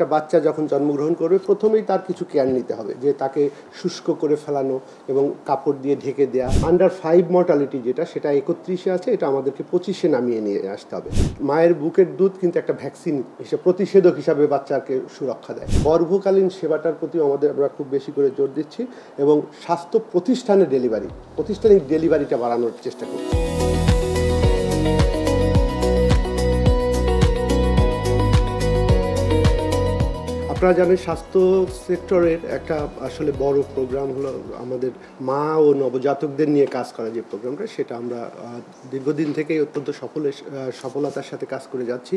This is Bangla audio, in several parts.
একটা বাচ্চা যখন জন্মগ্রহণ করবে প্রথমেই তার কিছু কেয়ার নিতে হবে, যে তাকে শুষ্ক করে ফেলানো এবং কাপড় দিয়ে ঢেকে দেওয়া। আন্ডার 5 মর্টালিটি যেটা, সেটা 31-এ আছে, এটা আমাদেরকে 25-এ নামিয়ে নিয়ে আসতে হবে। মায়ের বুকের দুধ কিন্তু একটা ভ্যাকসিন হিসেবে, প্রতিষেধক হিসাবে বাচ্চাকে সুরক্ষা দেয়। গর্ভকালীন সেবাটার প্রতি আমরা খুব বেশি করে জোর দিচ্ছি এবং স্বাস্থ্য প্রতিষ্ঠানিক ডেলিভারিটা বাড়ানোর চেষ্টা করছি। আপনারা জানেন স্বাস্থ্য সেক্টরের একটা আসলে বড় প্রোগ্রাম হলো আমাদের মা ও নবজাতকদের নিয়ে কাজ করা যে প্রোগ্রামটা, সেটা আমরা দীর্ঘদিন থেকেই অত্যন্ত সফলতার সাথে কাজ করে যাচ্ছি।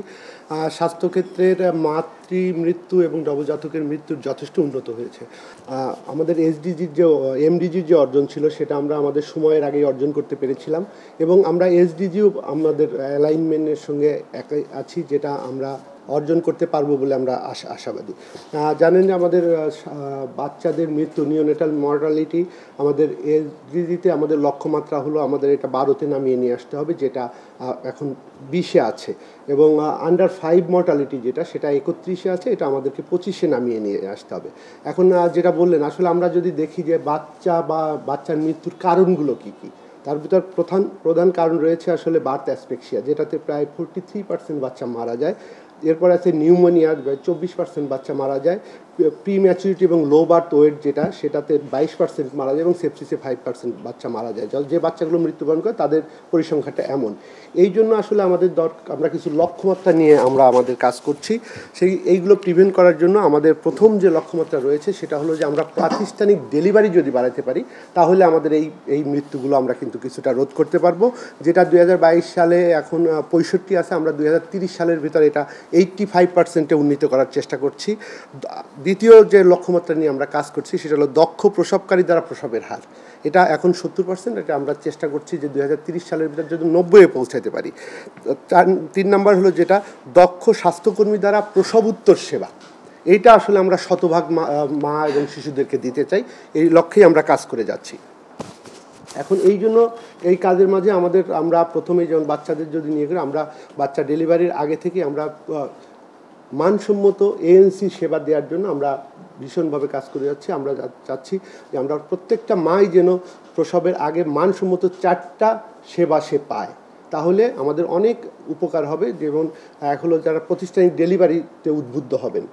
স্বাস্থ্যক্ষেত্রের মাতৃ মৃত্যু এবং নবজাতকের মৃত্যুর যথেষ্ট উন্নত হয়েছে। আমাদের এমডিজির যে অর্জন ছিল, সেটা আমরা আমাদের সময়ের আগেই অর্জন করতে পেরেছিলাম এবং আমরা এসডিজিও আমাদের অ্যালাইনমেন্টের সঙ্গে একই আছি, যেটা আমরা অর্জন করতে পারবো বলে আমরা আশাবাদী। জানেন যে আমাদের বাচ্চাদের মৃত্যু, নিওনেটাল মর্টালিটি, আমাদের এসডিজিতে আমাদের লক্ষ্যমাত্রা হলো আমাদের এটা 12-তে নামিয়ে নিয়ে আসতে হবে, যেটা এখন 20-এ আছে, এবং আন্ডার 5 মর্টালিটি যেটা, সেটা 31-এ আছে, এটা আমাদেরকে 25-এ নামিয়ে নিয়ে আসতে হবে। এখন যেটা বললেন, আসলে আমরা যদি দেখি যে বাচ্চার মৃত্যুর কারণগুলো কী কী, তার ভিতর প্রধান কারণ রয়েছে আসলে বার্থ অ্যাসফিক্সিয়া, যেটাতে প্রায় 43% বাচ্চা মারা যায়। এরপর আছে নিউমোনিয়া, 24% বাচ্চা মারা যায়। প্রি ম্যাচুরিটি এবং লো বার্থ ওয়েট যেটা, সেটাতে 22% মারা যায় এবং সেপসিসে 5% বাচ্চা মারা যায়। যে বাচ্চাগুলো মৃত্যুবরণ করে তাদের পরিসংখ্যাটা এমন। এই জন্য আসলে আমরা কিছু লক্ষ্যমাত্রা নিয়ে আমরা আমাদের কাজ করছি। এইগুলো প্রিভেন্ট করার জন্য আমাদের প্রথম যে লক্ষ্যমাত্রা রয়েছে, সেটা হলো যে আমরা প্রাতিষ্ঠানিক ডেলিভারি যদি বাড়াতে পারি, তাহলে আমাদের এই মৃত্যুগুলো আমরা কিন্তু কিছুটা রোধ করতে পারবো। যেটা 2022 সালে এখন 65 আছে, আমরা 2030 সালের ভিতরে এটা 85%-এ উন্নীত করার চেষ্টা করছি। দ্বিতীয় যে লক্ষ্যমাত্রা নিয়ে আমরা কাজ করছি, সেটা হলো দক্ষ প্রসবকারী দ্বারা প্রসবের হার। এটা এখন 70%, এটা আমরা চেষ্টা করছি যে 2030 সালের ভিতরে যদি 90-এ পৌঁছাতে পারি। 3 নম্বর হলো যেটা দক্ষ স্বাস্থ্যকর্মী দ্বারা প্রসব উত্তর সেবা। এইটা আসলে আমরা শতভাগ মা এবং শিশুদেরকে দিতে চাই, এই লক্ষ্যেই আমরা কাজ করে যাচ্ছি। এখন এই জন্য এই কাজের মাঝে আমরা প্রথমেই যেমন বাচ্চাদের যদি নিয়ে করি, আমরা বাচ্চা ডেলিভারির আগে থেকে আমরা মানসম্মত এএনসি সেবা দেওয়ার জন্য আমরা ভীষণভাবে কাজ করে যাচ্ছি। আমরা চাচ্ছি যে আমরা প্রত্যেকটা মাই যেন প্রসবের আগে মানসম্মত 4টা সেবা সে পায়, তাহলে আমাদের অনেক উপকার হবে। যেমন এক হলো যারা প্রাতিষ্ঠানিক ডেলিভারিতে উদ্বুদ্ধ হবেন,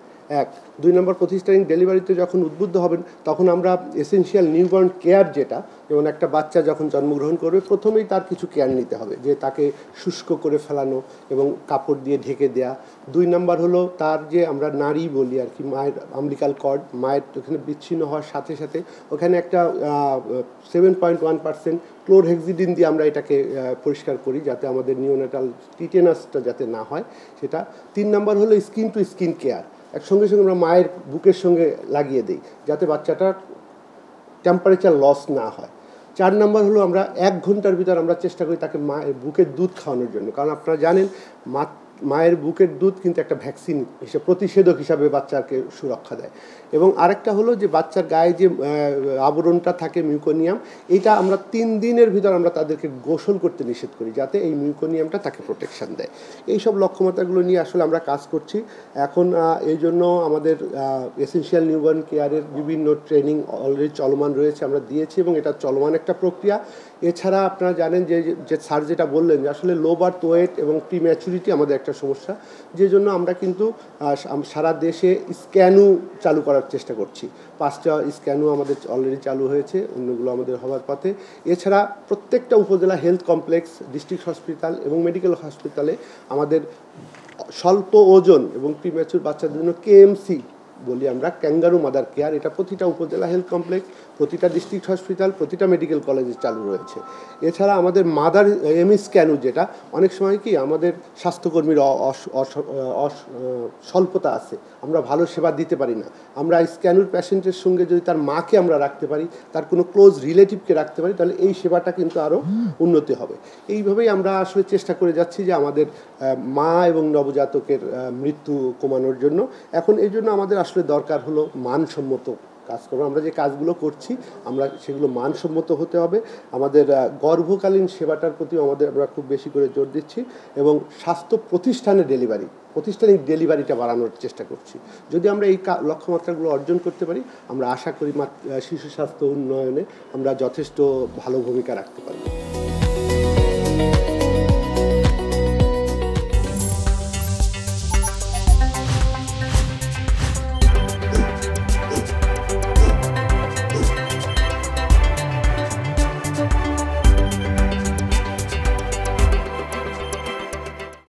2 নম্বর প্রাতিষ্ঠানিক ডেলিভারিতে যখন উদ্বুদ্ধ হবেন, তখন আমরা এসেনশিয়াল নিউবর্ন কেয়ার যেটা, যেমন একটা বাচ্চা যখন জন্মগ্রহণ করবে প্রথমেই তার কিছু কেয়ার নিতে হবে, যে তাকে শুষ্ক করে ফেলানো এবং কাপড় দিয়ে ঢেকে দেওয়া। 2 নম্বর হলো তার যে আমরা নাড়ি বলি আর কি, মায়ের আমবিকাল কর্ড, মায়ের ওখানে বিচ্ছিন্ন হওয়ার সাথে সাথে ওখানে একটা 7.1% ক্লোরহেক্সিডিন দিয়ে আমরা এটাকে পরিষ্কার করি, যাতে আমাদের নিওনেটাল টিটেনাসটা যাতে না হয় সেটা। 3 নম্বর হলো স্কিন টু স্কিন কেয়ার, সঙ্গে সঙ্গে আমরা মায়ের বুকের সঙ্গে লাগিয়ে দিই, যাতে বাচ্চাটার টেম্পারেচার লস না হয়। 4 নম্বর হলো আমরা 1 ঘন্টার ভিতর আমরা চেষ্টা করি তাকে মায়ের বুকের দুধ খাওয়ানোর জন্য, কারণ আপনারা জানেন মায়ের বুকের দুধ কিন্তু একটা ভ্যাকসিন হিসেবে, প্রতিষেধক হিসাবে বাচ্চাকে সুরক্ষা দেয়। এবং আরেকটা হলো যে বাচ্চার গায়ে যে আবরণটা থাকে মিউকোনিয়াম, এইটা আমরা 3 দিনের ভিতর আমরা তাদেরকে গোসল করতে নিষেধ করি, যাতে এই মিউকোনিয়ামটা তাকে প্রোটেকশান দেয়। এইসব লক্ষ্যমাত্রাগুলো নিয়ে আসলে আমরা কাজ করছি এখন। এই জন্য আমাদের এসেনশিয়াল নিউবর্ন কেয়ারের বিভিন্ন ট্রেনিং অলরেডি চলমান রয়েছে, আমরা দিয়েছি এবং এটা চলমান একটা প্রক্রিয়া। এছাড়া আপনারা জানেন যে স্যার যেটা বললেন, যে আসলে লো বার্থ ওয়েট এবং প্রিম্যাচুরিটি আমাদের একটা সমস্যা, যে জন্য আমরা কিন্তু সারা দেশে স্ক্যানও চালু করার চেষ্টা করছি। 5টা স্ক্যানও আমাদের অলরেডি চালু হয়েছে, অন্যগুলো আমাদের হওয়ার পথে। এছাড়া প্রত্যেকটা উপজেলা হেলথ কমপ্লেক্স, ডিস্ট্রিক্ট হসপিটাল এবং মেডিকেল হসপিটালে আমাদের স্বল্প ওজন এবং প্রিম্যাচুর বাচ্চাদের জন্য কেএমসি বলি আমরা, ক্যাঙ্গারু মাদার কেয়ার, এটা প্রতিটা উপজেলা হেলথ কমপ্লেক্স, প্রতিটা ডিস্ট্রিক্ট হসপিটাল, প্রতিটা মেডিকেল কলেজে চালু রয়েছে। এছাড়া আমাদের মাদার এমই স্ক্যানু, যেটা অনেক সময় কি আমাদের স্বাস্থ্যকর্মীর স্বল্পতা আছে, আমরা ভালো সেবা দিতে পারি না। আমরা স্ক্যানুর পেশেন্টের সঙ্গে যদি তার মাকে আমরা রাখতে পারি, তার কোনো ক্লোজ রিলেটিভকে রাখতে পারি, তাহলে এই সেবাটা কিন্তু আরও উন্নতি হবে। এইভাবেই আমরা আসলে চেষ্টা করে যাচ্ছি যে আমাদের মা এবং নবজাতকের মৃত্যু কমানোর জন্য। এখন এই জন্য আমাদের আসলে দরকার হলো মানসম্মত কাজ করবো। আমরা যে কাজগুলো করছি আমরা সেগুলো মানসম্মত হতে হবে। আমাদের গর্ভকালীন সেবাটার প্রতিও আমরা খুব বেশি করে জোর দিচ্ছি এবং স্বাস্থ্য প্রাতিষ্ঠানিক ডেলিভারিটা বাড়ানোর চেষ্টা করছি। যদি আমরা এই লক্ষ্যমাত্রাগুলো অর্জন করতে পারি আমরা আশা করি শিশু স্বাস্থ্য উন্নয়নে আমরা যথেষ্ট ভালো ভূমিকা রাখতে পারব।